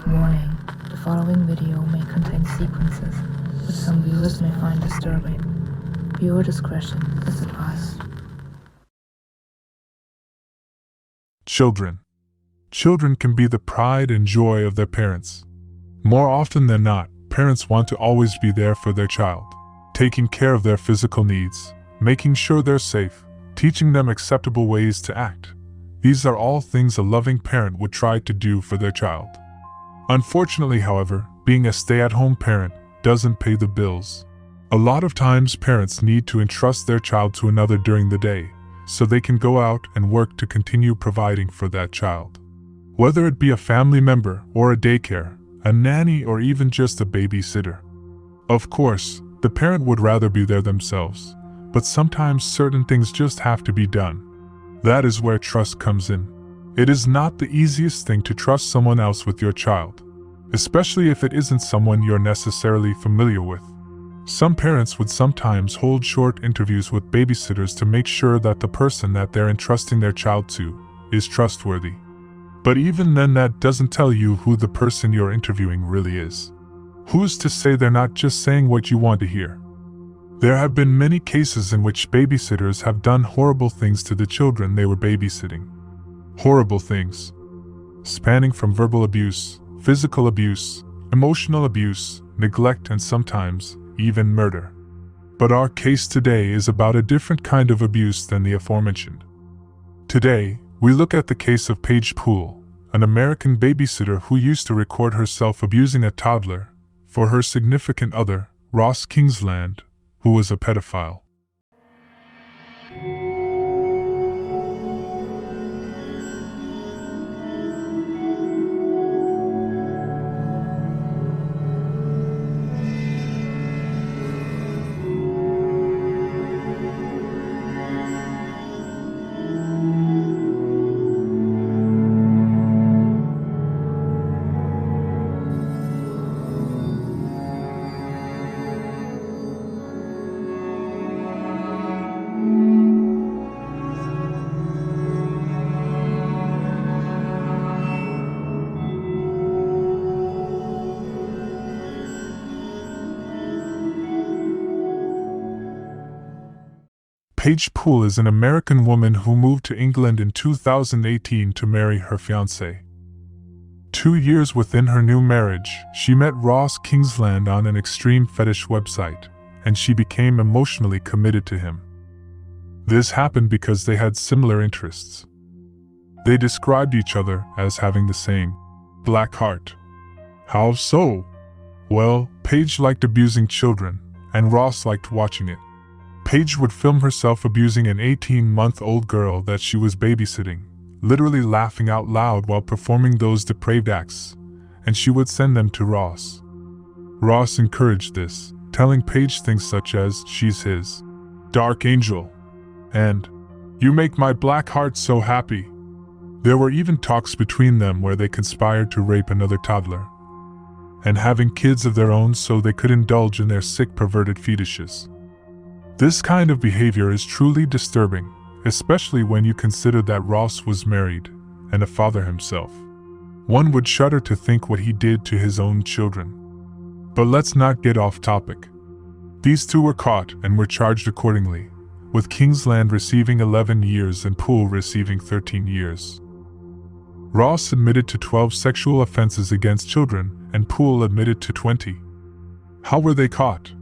Warning, the following video may contain sequences which some viewers may find disturbing. Viewer discretion is advised. Children. Children can be the pride and joy of their parents. More often than not, parents want to always be there for their child, taking care of their physical needs, making sure they're safe, teaching them acceptable ways to act. These are all things a loving parent would try to do for their child. Unfortunately, however, being a stay-at-home parent doesn't pay the bills. A lot of times parents need to entrust their child to another during the day, so they can go out and work to continue providing for that child. Whether it be a family member or a daycare, a nanny, or even just a babysitter. Of course, the parent would rather be there themselves, but sometimes certain things just have to be done. That is where trust comes in. It is not the easiest thing to trust someone else with your child, especially if it isn't someone you're necessarily familiar with. Some parents would sometimes hold short interviews with babysitters to make sure that the person that they're entrusting their child to is trustworthy. But even then, that doesn't tell you who the person you're interviewing really is. Who's to say they're not just saying what you want to hear? There have been many cases in which babysitters have done horrible things to the children they were babysitting. Horrible things, spanning from verbal abuse, physical abuse, emotional abuse, neglect, and sometimes even murder. But our case today is about a different kind of abuse than the aforementioned. Today, we look at the case of Paige Poole, an American babysitter who used to record herself abusing a toddler for her significant other, Ross Kingsland, who was a pedophile. Paige Poole is an American woman who moved to England in 2018 to marry her fiancé. 2 years within her new marriage, she met Ross Kingsland on an extreme fetish website, and she became emotionally committed to him. This happened because they had similar interests. They described each other as having the same black heart. How so? Well, Paige liked abusing children, and Ross liked watching it. Paige would film herself abusing an 18-month-old girl that she was babysitting, literally laughing out loud while performing those depraved acts, and she would send them to Ross. Ross encouraged this, telling Paige things such as, "She's his dark angel," and "You make my black heart so happy." There were even talks between them where they conspired to rape another toddler, and having kids of their own so they could indulge in their sick, perverted fetishes. This kind of behavior is truly disturbing, especially when you consider that Ross was married and a father himself. One would shudder to think what he did to his own children. But let's not get off topic. These two were caught and were charged accordingly, with Kingsland receiving 11 years and Poole receiving 13 years. Ross admitted to 12 sexual offenses against children, and Poole admitted to 20. How were they caught?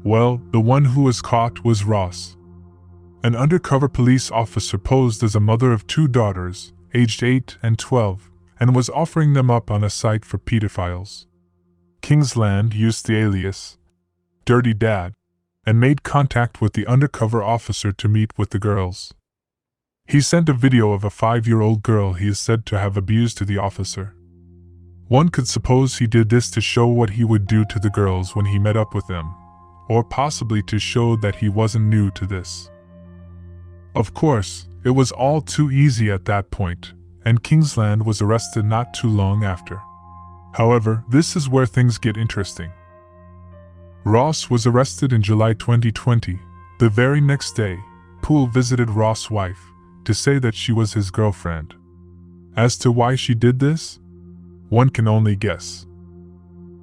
Well, the one who was caught was Ross. An undercover police officer posed as a mother of 2 daughters, aged 8 and 12, and was offering them up on a site for pedophiles. Kingsland used the alias Dirty Dad and made contact with the undercover officer to meet with the girls. He sent a video of a 5-year-old girl he is said to have abused to the officer. One could suppose he did this to show what he would do to the girls when he met up with them, or possibly to show that he wasn't new to this. Of course, it was all too easy at that point, and Kingsland was arrested not too long after. However, this is where things get interesting. Ross was arrested in July 2020. The very next day, Poole visited Ross' wife to say that she was his girlfriend. As to why she did this? One can only guess.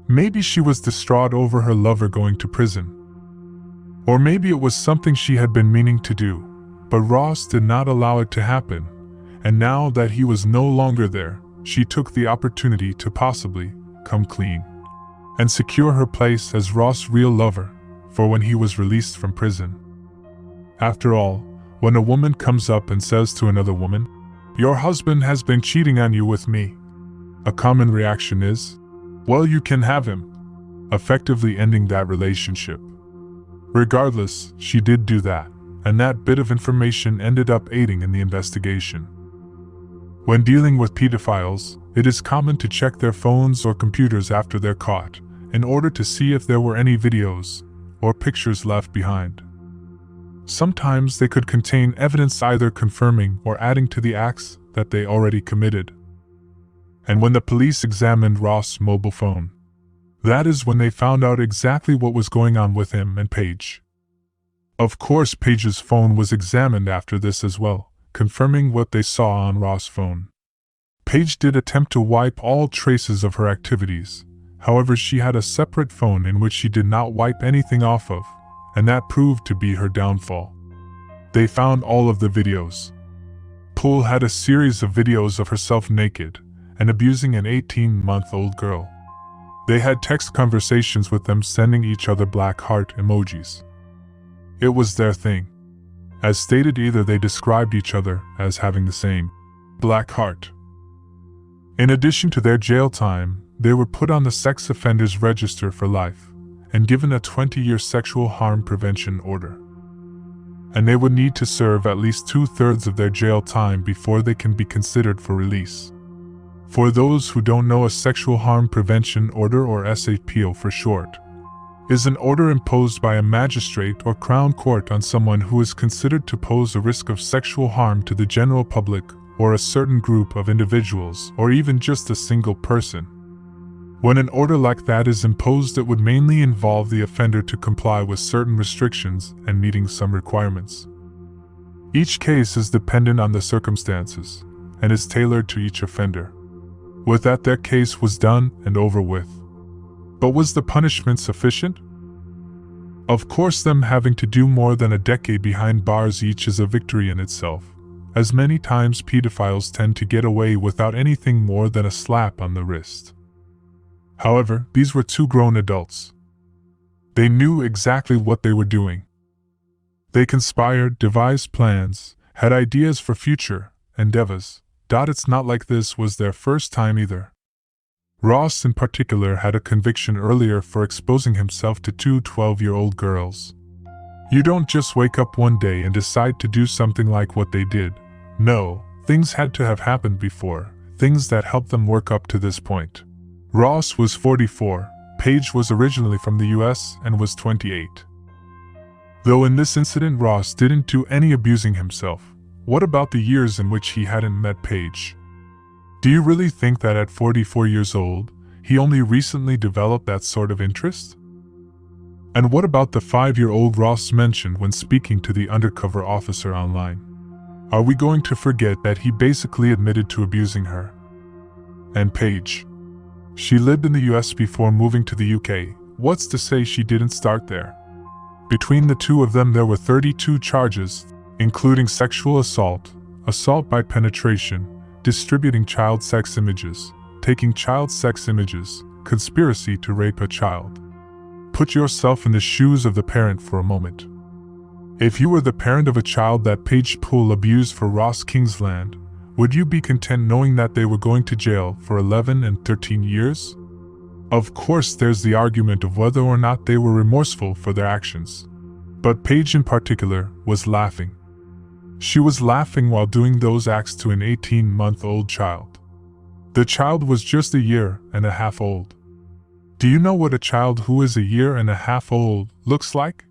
Maybe she was distraught over her lover going to prison. Or maybe it was something she had been meaning to do, but Ross did not allow it to happen, and now that he was no longer there, she took the opportunity to possibly come clean and secure her place as Ross' real lover for when he was released from prison. After all, when a woman comes up and says to another woman, "Your husband has been cheating on you with me," a common reaction is, "Well, you can have him," effectively ending that relationship. Regardless, she did do that, and that bit of information ended up aiding in the investigation. When dealing with pedophiles, it is common to check their phones or computers after they're caught, in order to see if there were any videos or pictures left behind. Sometimes they could contain evidence either confirming or adding to the acts that they already committed. And when the police examined Ross' mobile phone, that is when they found out exactly what was going on with him and Paige. Of course, Paige's phone was examined after this as well, confirming what they saw on Ross' phone. Paige did attempt to wipe all traces of her activities. However, she had a separate phone in which she did not wipe anything off of, and that proved to be her downfall. They found all of the videos. Poole had a series of videos of herself naked and abusing an 18-month-old girl. They had text conversations with them, sending each other black heart emojis. It was their thing. As stated, either they described each other as having the same black heart. In addition to their jail time, they were put on the sex offenders register for life and given a 20-year sexual harm prevention order. And they would need to serve at least 2/3 of their jail time before they can be considered for release. For those who don't know, a sexual harm prevention order, or SAPO for short, is an order imposed by a magistrate or crown court on someone who is considered to pose a risk of sexual harm to the general public or a certain group of individuals, or even just a single person. When an order like that is imposed, it would mainly involve the offender to comply with certain restrictions and meeting some requirements. Each case is dependent on the circumstances and is tailored to each offender. With that, their case was done and over with. But was the punishment sufficient? Of course, them having to do more than a decade behind bars each is a victory in itself, as many times pedophiles tend to get away without anything more than a slap on the wrist. However, these were two grown adults. They knew exactly what they were doing. They conspired, devised plans, had ideas for future endeavors. It's not like this was their first time either. Ross in particular had a conviction earlier for exposing himself to two 12-year-old girls. You don't just wake up one day and decide to do something like what they did. No, things had to have happened before, things that helped them work up to this point. Ross was 44, Paige was originally from the US and was 28. Though in this incident Ross didn't do any abusing himself, what about the years in which he hadn't met Paige? Do you really think that at 44 years old, he only recently developed that sort of interest? And what about the 5-year-old Ross mentioned when speaking to the undercover officer online? Are we going to forget that he basically admitted to abusing her? And Paige? She lived in the US before moving to the UK. What's to say she didn't start there? Between the two of them, there were 32 charges, including sexual assault, assault by penetration, distributing child sex images, taking child sex images, conspiracy to rape a child. Put yourself in the shoes of the parent for a moment. If you were the parent of a child that Paige Poole abused for Ross Kingsland, would you be content knowing that they were going to jail for 11 and 13 years? Of course, there's the argument of whether or not they were remorseful for their actions. But Paige in particular was laughing. She was laughing while doing those acts to an 18-month-old child. The child was just a year and a half old. Do you know what a child who is a year and a half old looks like?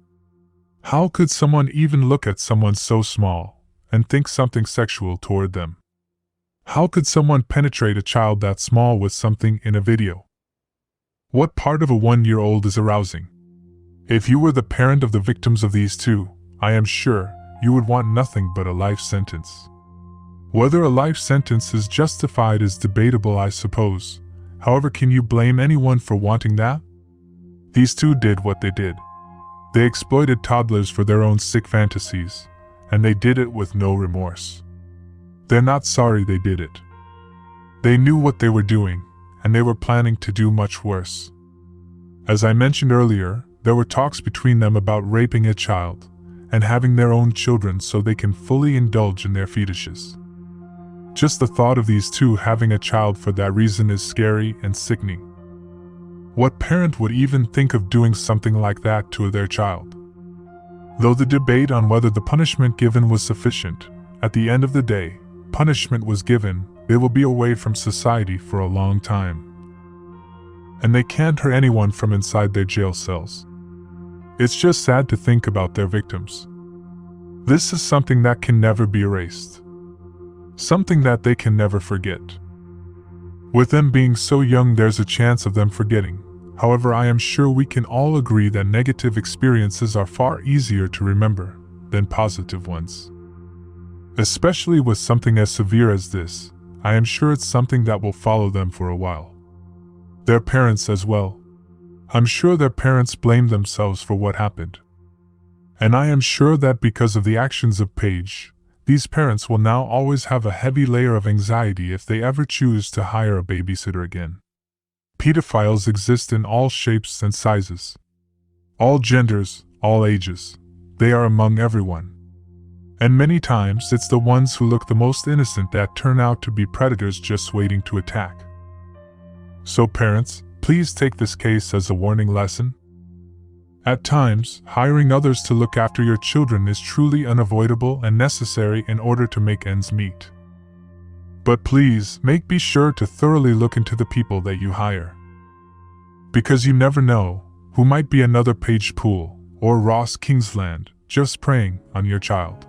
How could someone even look at someone so small and think something sexual toward them? How could someone penetrate a child that small with something in a video? What part of a 1-year-old is arousing? If you were the parent of the victims of these two, I am sure you would want nothing but a life sentence. Whether a life sentence is justified is debatable, I suppose, However, can you blame anyone for wanting that? These two did what they did. They exploited toddlers for their own sick fantasies, and they did it with no remorse. They're not sorry they did it. They knew what they were doing, and they were planning to do much worse. As I mentioned earlier, there were talks between them about raping a child and having their own children so they can fully indulge in their fetishes. Just the thought of these two having a child for that reason is scary and sickening. What parent would even think of doing something like that to their child? Though the debate on whether the punishment given was sufficient, at the end of the day, punishment was given. They will be away from society for a long time. And they can't hurt anyone from inside their jail cells. It's just sad to think about their victims. This is something that can never be erased. Something that they can never forget. With them being so young, there's a chance of them forgetting. However, I am sure we can all agree that negative experiences are far easier to remember than positive ones. Especially with something as severe as this, I am sure it's something that will follow them for a while. Their parents as well. I'm sure their parents blame themselves for what happened. And I am sure that because of the actions of Paige, these parents will now always have a heavy layer of anxiety if they ever choose to hire a babysitter again. Pedophiles exist in all shapes and sizes. All genders, all ages. They are among everyone. And many times it's the ones who look the most innocent that turn out to be predators just waiting to attack. So parents, please take this case as a warning lesson. At times, hiring others to look after your children is truly unavoidable and necessary in order to make ends meet. But please, be sure to thoroughly look into the people that you hire. Because you never know who might be another Paige Poole or Ross Kingsland just preying on your child.